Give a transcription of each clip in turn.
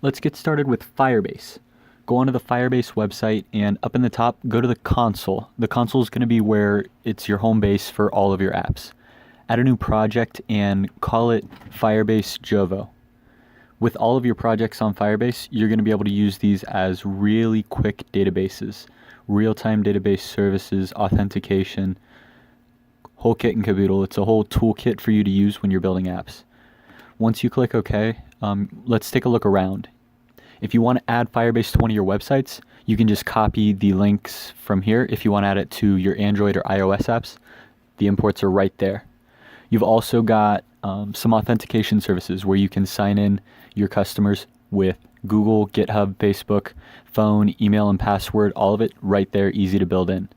let's get started with Firebase. Go onto the Firebase website and up in the top, go to the console. The console is going to be where it's your home base for all of your apps. Add a new project and call it Firebase Jovo. With all of your projects on Firebase, you're going to be able to use these as really quick databases, real-time database services, authentication, whole kit and caboodle. It's a whole toolkit for you to use when you're building apps. Once you click OK, let's take a look around. If you want to add Firebase to one of your websites, you can just copy the links from here. If you want to add it to your Android or iOS apps, the imports are right there. You've also got some authentication services where you can sign in your customers with Google, GitHub, Facebook, phone, email, and password, all of it right there, easy to build in.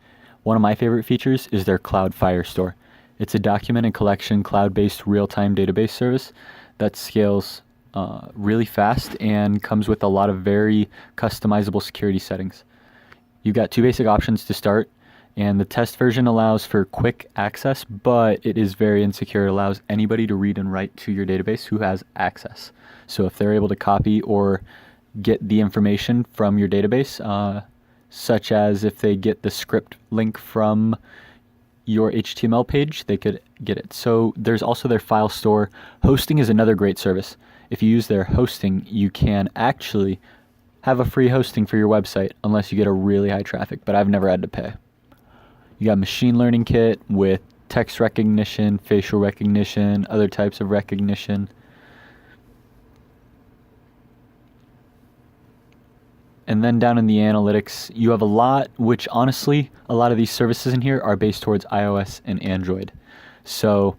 One of my favorite features is their Cloud Firestore. It's a document and collection cloud-based real-time database service that scales really fast and comes with a lot of very customizable security settings. You've got two basic options to start, and the test version allows for quick access, but it is very insecure. It allows anybody to read and write to your database who has access. So if they're able to copy or get the information from your database, such as if they get the script link from your HTML page, they could get it. So there's also their file store. Hosting is another great service. If you use their hosting, you can actually have a free hosting for your website unless you get a really high traffic, but I've never had to pay. You got machine learning kit with text recognition, facial recognition, other types of recognition. And then down in the analytics, you have a lot, which honestly, a lot of these services in here are based towards iOS and Android. So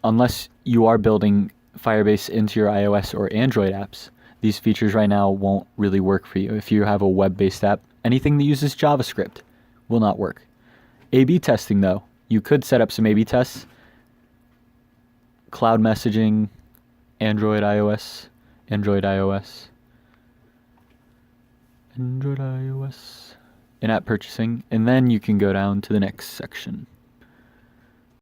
unless you are building Firebase into your iOS or Android apps, these features right now won't really work for you. If you have a web-based app, anything that uses JavaScript will not work. A/B testing though, you could set up some A/B tests. Cloud messaging, Android, iOS, Android, iOS, Android, iOS, in-app purchasing, and then you can go down to the next section.